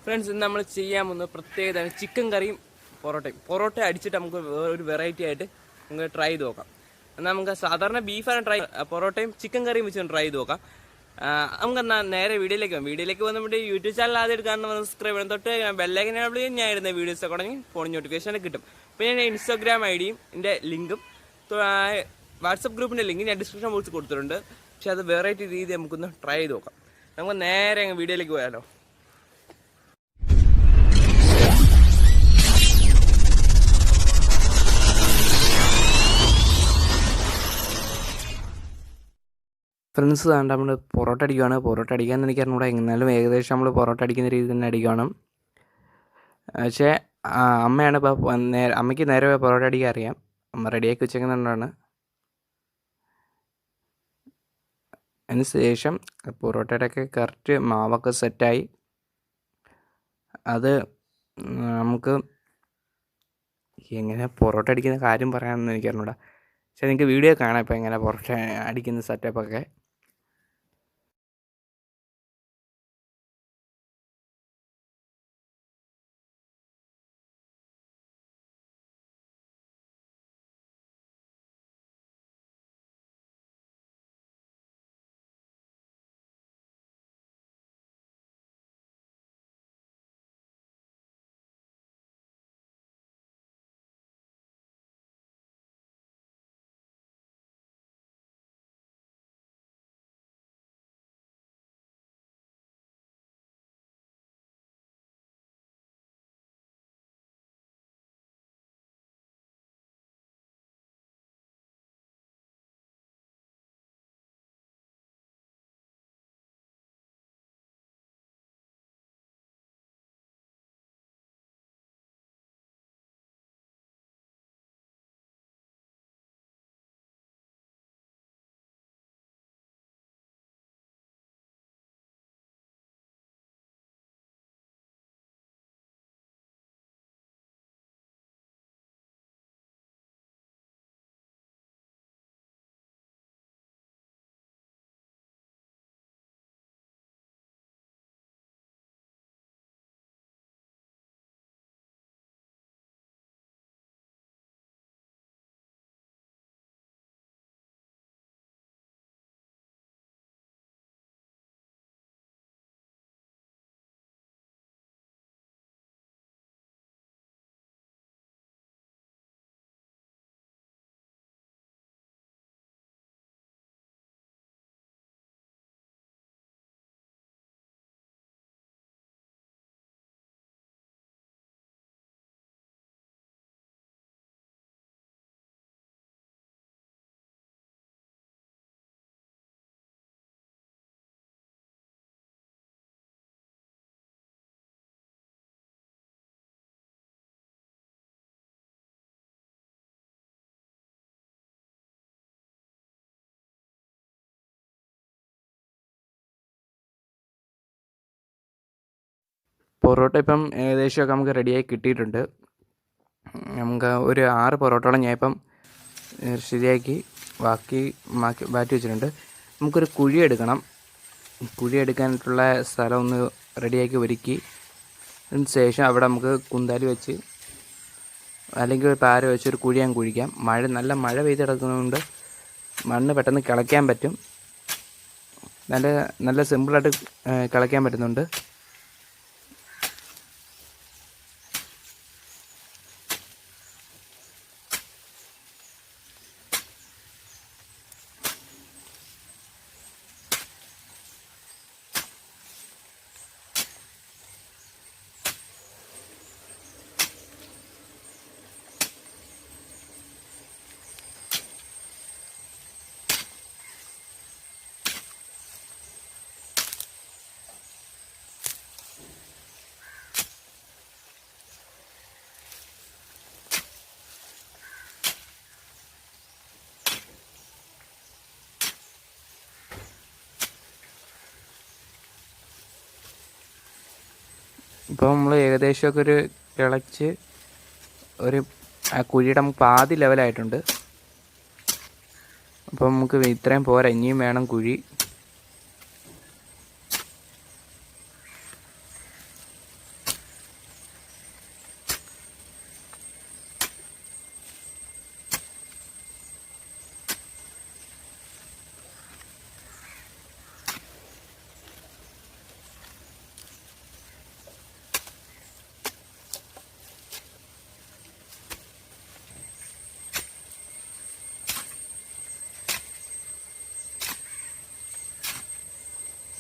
Friends, ഇന്ന് നമ്മൾ ചെയ്യാൻ പോകുന്നത് പ്രത്യേകത ചിക്കൻ കറിയും പൊറോട്ടയും. പൊറോട്ട അടിച്ചിട്ട് നമുക്ക് ഒരു വെറൈറ്റി ആയിട്ട് നമുക്ക് ട്രൈ ചെയ്ത് നോക്കാം. എന്നാൽ നമുക്ക് സാധാരണ ബീഫാണ് പൊറോട്ടയും ചിക്കൻ കറിയും വെച്ച് ട്രൈ ചെയ്ത് നോക്കാം. നമുക്ക് എന്നാൽ നേരെ വീഡിയോയിലേക്ക് വന്ന് നമ്മുടെ യൂട്യൂബ് ചാനൽ ആദ്യം എടുക്കാമെന്ന് സബ്സ്ക്രൈബ് ചെയ്യണം. തൊട്ട് ബെല്ലൈക്കൻ എനേബിൾ ചെയ്യാൻ ഞാൻ ഇടുന്ന വീഡിയോസ് ഒക്കെ ഫോൺ നോട്ടിഫിക്കേഷൻ കിട്ടും. അപ്പോൾ ഞാൻ ഇൻസ്റ്റാഗ്രാം ഐഡിയും എൻ്റെ ലിങ്കും വാട്സപ്പ് ഗ്രൂപ്പിൻ്റെ ലിങ്ക് ഞാൻ ഡിസ്ക്രിപ്ഷൻ ബോക്സിൽ കൊടുത്തിട്ടുണ്ട്. പക്ഷെ അത് വെറൈറ്റി രീതി നമുക്കൊന്ന് ട്രൈ ചെയ്ത് നോക്കാം. നമുക്ക് നേരെ വീഡിയോയിലേക്ക് പോയാലോ. ഫ്രണ്ട്സ്, താണ്ട് നമ്മൾ പൊറോട്ട അടിക്കുകയാണ്. പൊറോട്ട അടിക്കാൻ എനിക്ക് അറിഞ്ഞൂടെ, എങ്ങനെയാലും ഏകദേശം നമ്മൾ പൊറോട്ട അടിക്കുന്ന രീതി തന്നെ അടിക്കണം. പക്ഷേ അമ്മയാണ് ഇപ്പോൾ അമ്മയ്ക്ക് നേരെ പൊറോട്ട അടിക്കാൻ അറിയാം. അമ്മ റെഡിയാക്കി വെച്ചേക്കുന്നുണ്ടാണ്. അതിന് ശേഷം പൊറോട്ടയുടെയൊക്കെ കറക്റ്റ് മാവൊക്കെ സെറ്റായി. അത് നമുക്ക് എങ്ങനെ പൊറോട്ട അടിക്കുന്ന കാര്യം പറയാമെന്ന് എനിക്ക് അറിഞ്ഞൂടാ. പക്ഷേ നിങ്ങൾക്ക് വീഡിയോ കാണാം ഇപ്പോൾ എങ്ങനെ പൊറോട്ട അടിക്കുന്ന സെറ്റപ്പൊക്കെ. പൊറോട്ട ഇപ്പം ഏകദേശമൊക്കെ നമുക്ക് റെഡിയായി കിട്ടിയിട്ടുണ്ട്. നമുക്ക് ഒരു 6 പൊറോട്ടയോളം ഞാൻ ഇപ്പം ശരിയാക്കി മാറ്റി വെച്ചിട്ടുണ്ട്. നമുക്കൊരു കുഴി എടുക്കണം. കുഴി എടുക്കാനായിട്ടുള്ള സ്ഥലം ഒന്ന് റെഡിയാക്കി ഒരുക്കി അതിന് ശേഷം അവിടെ നമുക്ക് കുന്താലി വെച്ച് അല്ലെങ്കിൽ ഒരു പാര വെച്ച് ഒരു കുഴി അങ്ങ് കുഴിക്കാം. നല്ല മഴ പെയ്ത് കിടക്കുന്നതുകൊണ്ട് മണ്ണ് പെട്ടെന്ന് കിളയ്ക്കാൻ പറ്റും. നല്ല സിമ്പിളായിട്ട് കിളയ്ക്കാൻ പറ്റുന്നുണ്ട്. ഇപ്പോൾ നമ്മൾ ഏകദേശമൊക്കെ ഒരു കിളച്ച് ആ കുഴിയുടെ നമുക്ക് പാതി ലെവലായിട്ടുണ്ട്. അപ്പോൾ നമുക്ക് ഇത്രയും പോരാ, ഇനിയും വേണം കുഴി.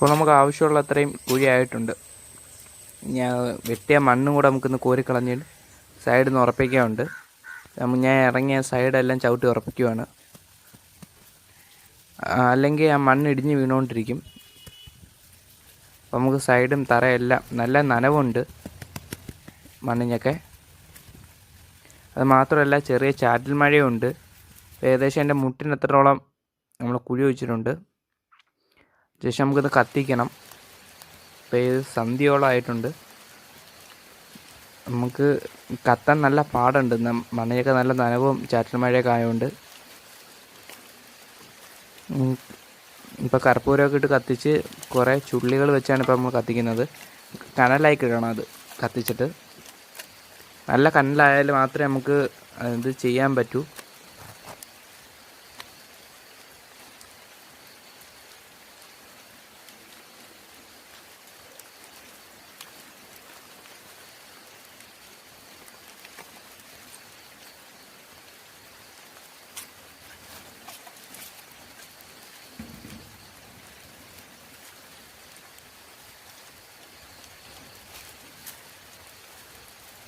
ഇപ്പോൾ നമുക്ക് ആവശ്യമുള്ള അത്രയും കുഴിയായിട്ടുണ്ട്. ഞാൻ വെട്ടിയ മണ്ണും കൂടെ നമുക്കൊന്ന് കോരിക്കളഞ്ഞിട്ട് സൈഡിൽ നിന്ന് ഉറപ്പിക്കാനുണ്ട്. ഞാൻ ഇറങ്ങിയ സൈഡെല്ലാം ചവിട്ടി ഉറപ്പിക്കുവാണ്. അല്ലെങ്കിൽ ആ മണ്ണ് ഇടിഞ്ഞ് വീണുകൊണ്ടിരിക്കും. അപ്പോൾ നമുക്ക് സൈഡും തറയെല്ലാം നല്ല നനവുണ്ട് മണ്ണിനൊക്കെ. അത് മാത്രമല്ല ചെറിയ ചാറ്റൽ മഴയുണ്ട്. ഏകദേശം എൻ്റെ മുട്ടിനത്രത്തോളം നമ്മൾ കുഴി വെച്ചിട്ടുണ്ട്. ശേഷം നമുക്കിത് കത്തിക്കണം. ഇപ്പോൾ ഇത് സന്ധ്യോളമായിട്ടുണ്ട്. നമുക്ക് കത്താൻ നല്ല പാടുണ്ട്. മണ്ണിനൊക്കെ നല്ല നനവും ചാറ്റൽ മഴയൊക്കെ ആയതുകൊണ്ട്. ഇപ്പോൾ കർപ്പൂരമൊക്കെ ഇട്ട് കത്തിച്ച് കുറേ ചുള്ളികൾ വെച്ചാണ് ഇപ്പോൾ നമ്മൾ കത്തിക്കുന്നത്. കനലായി കിടണം അത് കത്തിച്ചിട്ട്. നല്ല കനലായാൽ മാത്രമേ നമുക്ക് ഇത് ചെയ്യാൻ പറ്റൂ.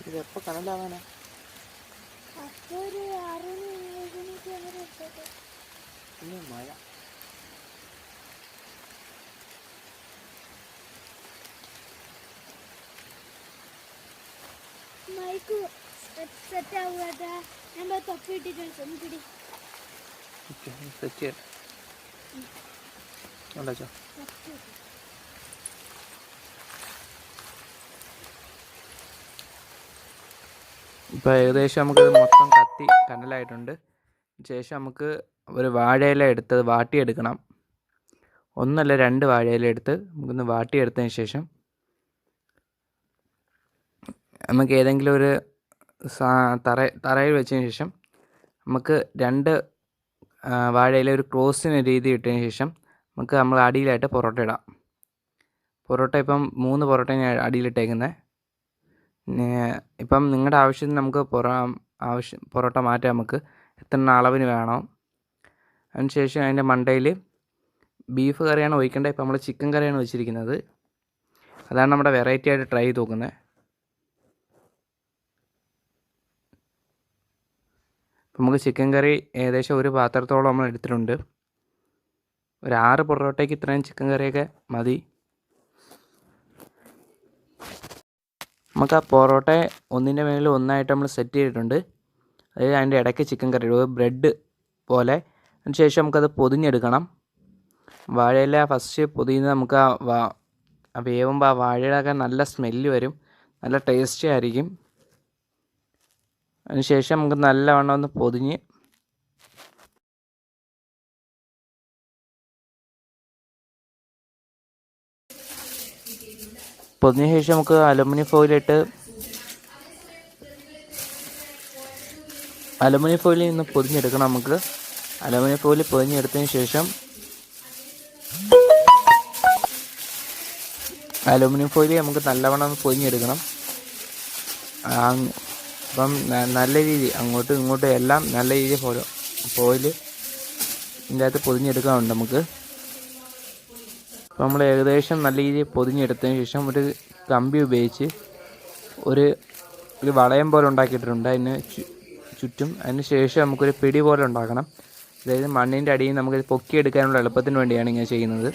ഇതെപ്പോൾ കനലാവാനാ? പിന്നെ മഴ. മൈക്ക് സെറ്റ് ആവുക. ഞാൻ തൊപ്പി ഇട്ടിട്ടുണ്ട്. സെറ്റ് ചെയ്യട്ടെ. ഇപ്പോൾ ഏകദേശം നമുക്കിത് മൊത്തം കത്തി കനലായിട്ടുണ്ട്. ശേഷം നമുക്ക് ഒരു വാഴയില എടുത്ത് വാട്ടിയെടുക്കണം. ഒന്നല്ല 2 വാഴയില എടുത്ത് നമുക്കൊന്ന് വാട്ടിയെടുത്തതിന് ശേഷം നമുക്ക് ഏതെങ്കിലും ഒരു തറയിൽ വെച്ചതിന് ശേഷം നമുക്ക് 2 വാഴയില ഒരു ക്രോസിന് രീതി ഇട്ടതിന് ശേഷം നമുക്ക് നമ്മൾ അടിയിലായിട്ട് പൊറോട്ട ഇടാം. പൊറോട്ട ഇപ്പം 3 പൊറോട്ട ഞാൻ അടിയിലിട്ടേക്കുന്നത്. ഇപ്പം നിങ്ങളുടെ ആവശ്യത്തിന് നമുക്ക് പൊറോട്ട മാറ്റാം. നമുക്ക് എത്ര അളവിന് വേണം. അതിനുശേഷം അതിൻ്റെ മണ്ടയിൽ ബീഫ് കറിയാണ് ഒഴിക്കേണ്ടത്. ഇപ്പം നമ്മൾ ചിക്കൻ കറിയാണ് വെച്ചിരിക്കുന്നത്. അതാണ് നമ്മുടെ വെറൈറ്റി ആയിട്ട് ട്രൈ ചെയ്ത് നോക്കുന്നത്. ഇപ്പം നമുക്ക് ചിക്കൻ കറി ഏകദേശം ഒരു പാത്രത്തോളം നമ്മൾ എടുത്തിട്ടുണ്ട്. ഒരു 6 പൊറോട്ടയ്ക്ക് ഇത്രയും ചിക്കൻ കറിയൊക്കെ മതി. നമുക്ക് ആ പൊറോട്ട ഒന്നിൻ്റെ മേളിൽ ഒന്നായിട്ട് നമ്മൾ സെറ്റ് ചെയ്തിട്ടുണ്ട്. അതായത് അതിൻ്റെ ഇടയ്ക്ക് ചിക്കൻ കറി ബ്രെഡ് പോലെ. അതിനുശേഷം നമുക്കത് പൊതിഞ്ഞെടുക്കണം. വാഴയില ഫസ്റ്റ് പൊതിയുന്നത് നമുക്ക് വേവുമ്പോൾ ആ വാഴയിലൊക്കെ നല്ല സ്മെല്ല് വരും. നല്ല ടേസ്റ്റി ആയിരിക്കും. അതിനുശേഷം നമുക്ക് നല്ലവണ്ണം ഒന്ന് പൊതിഞ്ഞ് ശേഷം നമുക്ക് അലുമിനിയം ഫോയിലിൽ നിന്ന് പൊതിഞ്ഞെടുക്കണം. നമുക്ക് അലുമിനിയം ഫോയിൽ പൊതിഞ്ഞെടുത്തതിന് ശേഷം അലുമിനിയം ഫോയിൽ നമുക്ക് നല്ലവണ്ണം പൊതിഞ്ഞെടുക്കണം. അപ്പം നല്ല രീതി അങ്ങോട്ടും ഇങ്ങോട്ടും എല്ലാം നല്ല രീതിയിൽ ഫോയിൽ ഇതിൻ്റെ അകത്ത് പൊതിഞ്ഞെടുക്കാറുണ്ട് നമുക്ക്. അപ്പോൾ നമ്മൾ ഏകദേശം നല്ല രീതിയിൽ പൊതിഞ്ഞെടുത്തതിന് ശേഷം ഒരു കമ്പി ഉപയോഗിച്ച് ഒരു വളയം പോലെ ഉണ്ടാക്കിയിട്ടുണ്ട് അതിന് ചുറ്റും. അതിന് ശേഷം നമുക്കൊരു പിടി പോലെ ഉണ്ടാക്കണം. അതായത് മണ്ണിൻ്റെ അടിയിൽ നമുക്ക് പൊക്കിയെടുക്കാനുള്ള എളുപ്പത്തിന് വേണ്ടിയാണ് ഇങ്ങനെ ചെയ്യുന്നത്.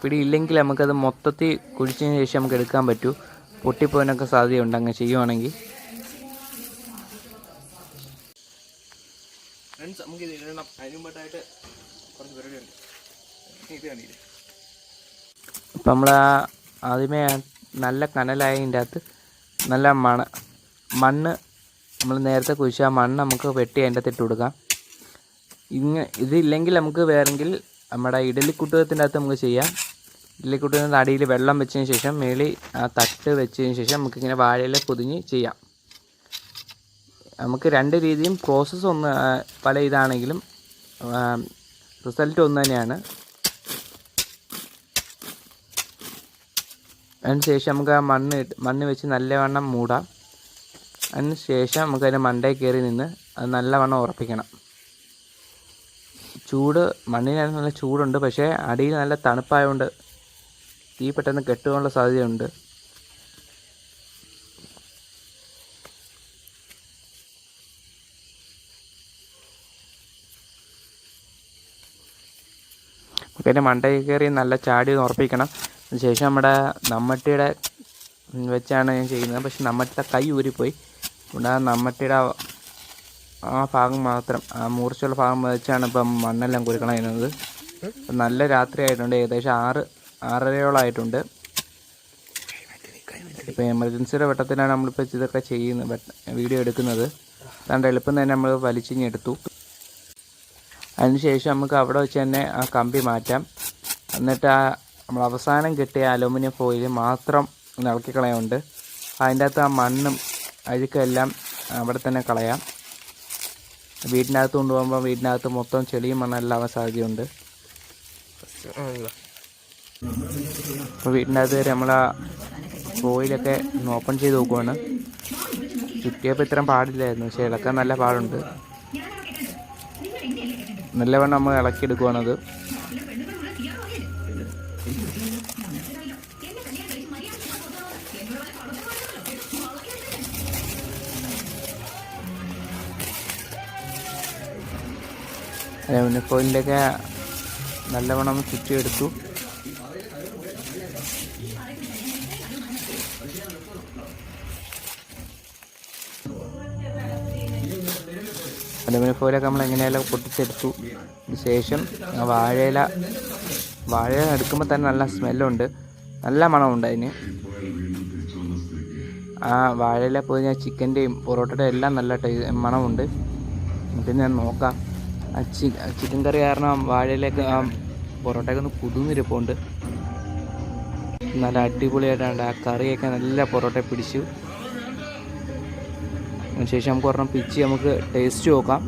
പിടിയില്ലെങ്കിൽ നമുക്കത് മൊത്തത്തിൽ കുഴിച്ചതിന് ശേഷം നമുക്ക് എടുക്കാൻ പറ്റൂ. പൊട്ടിപ്പോകാനൊക്കെ സാധ്യതയുണ്ട് അങ്ങനെ ചെയ്യുവാണെങ്കിൽ. നമുക്ക് ഇത് ഇടണം. അതിന് മുമ്പായിട്ട് കുറച്ച് പരിപാടിയുണ്ട്. ഇത് കണ്ടില്ലേ? അപ്പം നമ്മൾ ആദ്യമേ നല്ല കനലായതിൻ്റെ അകത്ത് നല്ല മണ്ണ് നമ്മൾ നേരത്തെ കുഴിച്ച ആ മണ്ണ് നമുക്ക് വെട്ടി അതിൻ്റെ അകത്ത് ഇട്ട് കൊടുക്കാം. ഇതില്ലെങ്കിൽ നമുക്ക് വേണമെങ്കിൽ നമ്മുടെ ഇഡലിക്കുട്ടകത്തിൻ്റെ അകത്ത് നമുക്ക് ചെയ്യാം. ഇഡലിക്കുട്ടകത്തിൻ്റെ അടിയിൽ വെള്ളം വെച്ചതിന് ശേഷം മേളിൽ ആ തട്ട് വെച്ചതിന് ശേഷം നമുക്കിങ്ങനെ വാഴയില പൊതിഞ്ഞ് ചെയ്യാം. നമുക്ക് 2 രീതിയും പ്രോസസ്സ് പല ഇതാണെങ്കിലും റിസൾട്ട് ഒന്ന് തന്നെയാണ്. അതിന് ശേഷം നമുക്ക് ആ മണ്ണ് വെച്ച് നല്ലവണ്ണം മൂടാം. അതിന് ശേഷം നമുക്ക് അതിൻ്റെ മണ്ടയിൽ കയറി നിന്ന് അത് നല്ലവണ്ണം ഉറപ്പിക്കണം. ചൂട് മണ്ണിന് നല്ല ചൂടുണ്ട്, പക്ഷേ അടിയിൽ നല്ല തണുപ്പായതുകൊണ്ട് തീ പെട്ടെന്ന് കെട്ടുവാനുള്ള സാധ്യതയുണ്ട്. പിന്നെ മണ്ടയിൽ കയറി നല്ല ചാടി ഉറപ്പിക്കണം. അതിനുശേഷം നമ്മുടെ നമ്മട്ടിയുടെ വെച്ചാണ് ഞാൻ ചെയ്യുന്നത്. പക്ഷെ നമ്മട്ടിയുടെ കൈ ഊരിപ്പോയി. അതുകൊണ്ട് ആ നമ്മട്ടിയുടെ ആ ഭാഗം മാത്രം, ആ മൂർച്ചയുള്ള ഭാഗം വെച്ചാണ് ഇപ്പം മണ്ണെല്ലാം കുരുക്കളയുന്നത്. നല്ല രാത്രി ആയിട്ടുണ്ട്, ഏകദേശം 6:30 ഇപ്പം എമർജൻസിയുടെ വട്ടത്തിലാണ് നമ്മളിപ്പോൾ ഇതൊക്കെ ചെയ്യുന്നത്, വീഡിയോ എടുക്കുന്നത്. അതുകൊണ്ട് എളുപ്പം തന്നെ നമ്മൾ വലിച്ചിഞ്ഞെടുത്തു. അതിനുശേഷം നമുക്ക് അവിടെ വെച്ച് തന്നെ ആ കമ്പി മാറ്റാം. എന്നിട്ട് നമ്മൾ അവസാനം കിട്ടിയ അലൂമിനിയം ഫോയിൽ മാത്രം ഇളക്കിക്കളയുണ്ട്. അതിൻ്റെ അകത്ത് ആ മണ്ണും അഴുക്കെല്ലാം അവിടെ തന്നെ കളയാം. വീടിനകത്ത് കൊണ്ടുപോകുമ്പോൾ വീടിനകത്ത് മൊത്തം ചെളിയും മണ്ണെല്ലാം ആവാൻ സാധ്യതയുണ്ട്. അപ്പോൾ വീടിനകത്ത് കയറി നമ്മൾ ആ ഫോയിലൊക്കെ ഒന്ന് ഓപ്പൺ ചെയ്ത് നോക്കുവാണ്. ചുറ്റിയപ്പോൾ ഇത്രയും പാടില്ലായിരുന്നു, പക്ഷേ ഇളക്കാൻ നല്ല പാടുണ്ട്. നല്ലവണ്ണം നമ്മൾ ഇളക്കിയെടുക്കുവാണത്. അലുമിനിയം ഫോയിലൊക്കെ നല്ലവണ്ണം ചുറ്റിയെടുത്തു. അലുമിനിയം ഫോയിലൊക്കെ നമ്മൾ എങ്ങനെയെല്ലാം പൊട്ടിച്ചെടുത്തു. ശേഷം വാഴ എടുക്കുമ്പോൾ തന്നെ നല്ല സ്മെല്ലുണ്ട്, നല്ല മണമുണ്ട് അതിന്. ആ വാഴയില പോയി ഞാൻ ചിക്കൻ്റെയും പൊറോട്ടയുടെയും എല്ലാം നല്ല മണമുണ്ട്. എന്നിട്ട് ഞാൻ നോക്കാം. ആ ചിക്കൻ കറി കാരണം വാഴയിലേക്ക് ആ പൊറോട്ടയൊക്കെ ഒന്ന് കുതിർന്നിരിപ്പുണ്ട്. നല്ല അടിപൊളിയായിട്ടുണ്ട്. ആ കറിയൊക്കെ നല്ല പൊറോട്ട പിടിച്ചു. അതിനുശേഷം നമുക്ക് ഒരെണ്ണം പിച്ച് നമുക്ക് ടേസ്റ്റ് നോക്കാം.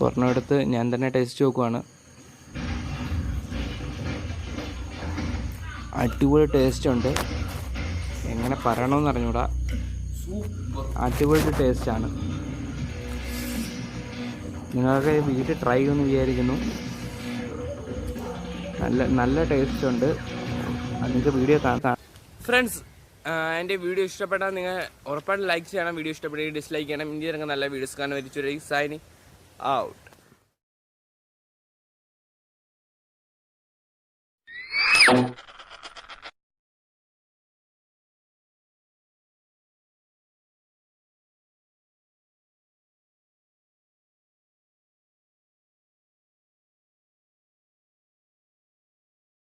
ഒരെണ്ണം എടുത്ത് ഞാൻ തന്നെ ടേസ്റ്റ് നോക്കുവാണ്. അടിപൊളി ടേസ്റ്റ് ഉണ്ട്, എങ്ങനെ പറയണമെന്ന് അറിഞ്ഞൂടാ. അടിപൊളി ടേസ്റ്റാണ്. നിങ്ങൾക്ക് വീട്ടിൽ ട്രൈ ചെയ്യുമെന്ന് വിചാരിക്കുന്നു. നല്ല ടേസ്റ്റ് ഉണ്ട്. നിങ്ങൾക്ക് വീഡിയോ കാണാം. ഫ്രണ്ട്സ്, എൻ്റെ വീഡിയോ ഇഷ്ടപ്പെട്ടാൽ നിങ്ങൾ ഉറപ്പായിട്ടും ലൈക്ക് ചെയ്യണം. വീഡിയോ ഇഷ്ടപ്പെടുകയും ഡിസ്ലൈക്ക് ചെയ്യണം. ഇന്ത്യ ഇറങ്ങുന്ന നല്ല വീഡിയോസ് കാണാൻ വരിച്ചു സൈനിങ് ഔട്ട്.